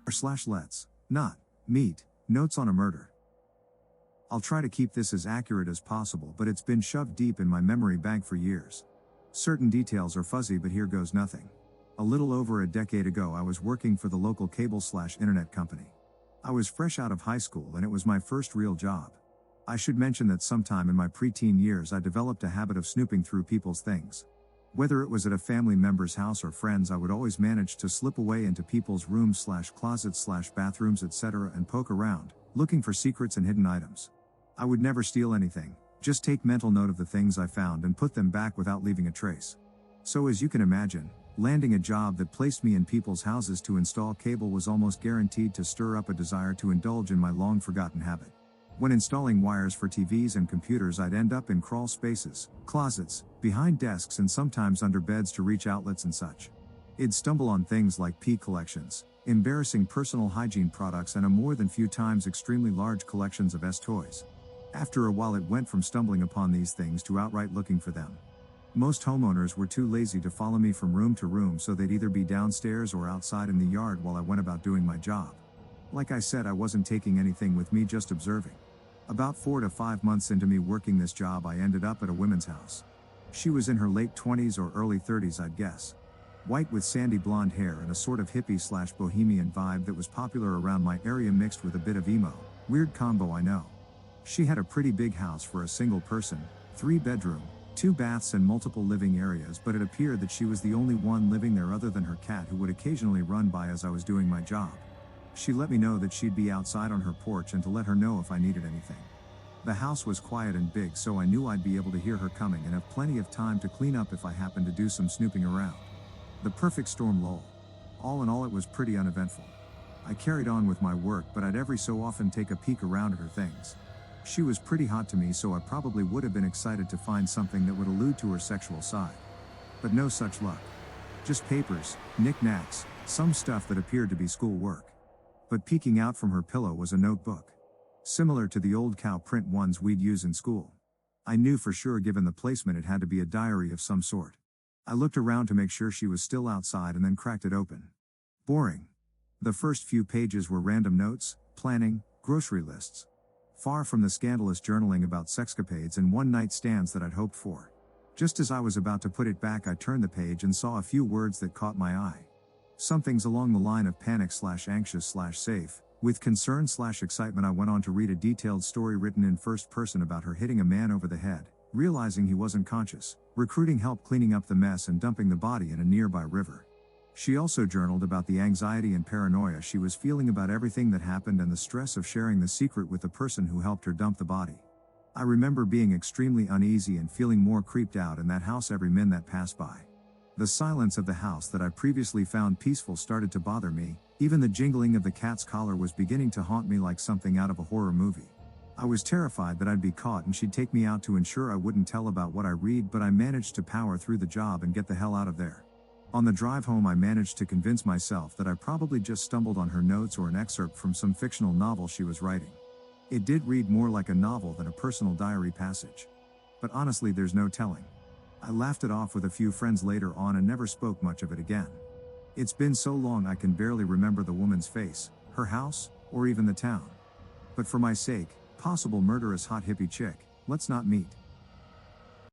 Let's not meet notes on a murder. I'll try to keep this as accurate as possible, but it's been shoved deep in my memory bank for years. Certain details are fuzzy, but here goes nothing. A little over a decade ago, I was working for the local cable/internet company. I was fresh out of high school and it was my first real job. I should mention that sometime in my preteen years I developed a habit of snooping through people's things. Whether it was at a family member's house or friends, I would always manage to slip away into people's rooms/closets/bathrooms, etc. and poke around, looking for secrets and hidden items. I would never steal anything, just take mental note of the things I found and put them back without leaving a trace. So as you can imagine, landing a job that placed me in people's houses to install cable was almost guaranteed to stir up a desire to indulge in my long-forgotten habit. When installing wires for TVs and computers, I'd end up in crawl spaces, closets, behind desks, and sometimes under beds to reach outlets and such. I'd stumble on things like pee collections, embarrassing personal hygiene products, and a more than few times extremely large collections of toys. After a while, it went from stumbling upon these things to outright looking for them. Most homeowners were too lazy to follow me from room to room, so they'd either be downstairs or outside in the yard while I went about doing my job. Like I said, I wasn't taking anything with me, just observing. About 4 to 5 months into me working this job, I ended up at a woman's house. She was in her late 20s or early 30s, I'd guess. White with sandy blonde hair and a sort of hippie/bohemian vibe that was popular around my area, mixed with a bit of emo. Weird combo, I know. She had a pretty big house for a single person, 3-bedroom, 2 baths and multiple living areas, but it appeared that she was the only one living there other than her cat, who would occasionally run by as I was doing my job. She let me know that she'd be outside on her porch and to let her know if I needed anything. The house was quiet and big, so I knew I'd be able to hear her coming and have plenty of time to clean up if I happened to do some snooping around. The perfect storm, lol. All in all, it was pretty uneventful. I carried on with my work, but I'd every so often take a peek around at her things. She was pretty hot to me, so I probably would have been excited to find something that would allude to her sexual side. But no such luck. Just papers, knickknacks, some stuff that appeared to be schoolwork. But peeking out from her pillow was a notebook. Similar to the old cow print ones we'd use in school. I knew for sure, given the placement, it had to be a diary of some sort. I looked around to make sure she was still outside and then cracked it open. Boring. The first few pages were random notes, planning, grocery lists. Far from the scandalous journaling about sexcapades and one-night stands that I'd hoped for. Just as I was about to put it back, I turned the page and saw a few words that caught my eye. Something's along the line of panic/anxious/safe. With concern/excitement, I went on to read a detailed story written in first person about her hitting a man over the head, realizing he wasn't conscious, recruiting help, cleaning up the mess, and dumping the body in a nearby river. She also journaled about the anxiety and paranoia she was feeling about everything that happened and the stress of sharing the secret with the person who helped her dump the body. I remember being extremely uneasy and feeling more creeped out in that house every minute that passed by. The silence of the house that I previously found peaceful started to bother me. Even the jingling of the cat's collar was beginning to haunt me like something out of a horror movie. I was terrified that I'd be caught and she'd take me out to ensure I wouldn't tell about what I read, but I managed to power through the job and get the hell out of there. On the drive home, I managed to convince myself that I probably just stumbled on her notes or an excerpt from some fictional novel she was writing. It did read more like a novel than a personal diary passage. But honestly, there's no telling. I laughed it off with a few friends later on and never spoke much of it again. It's been so long I can barely remember the woman's face, her house, or even the town. But for my sake, possible murderous hot hippie chick, let's not meet.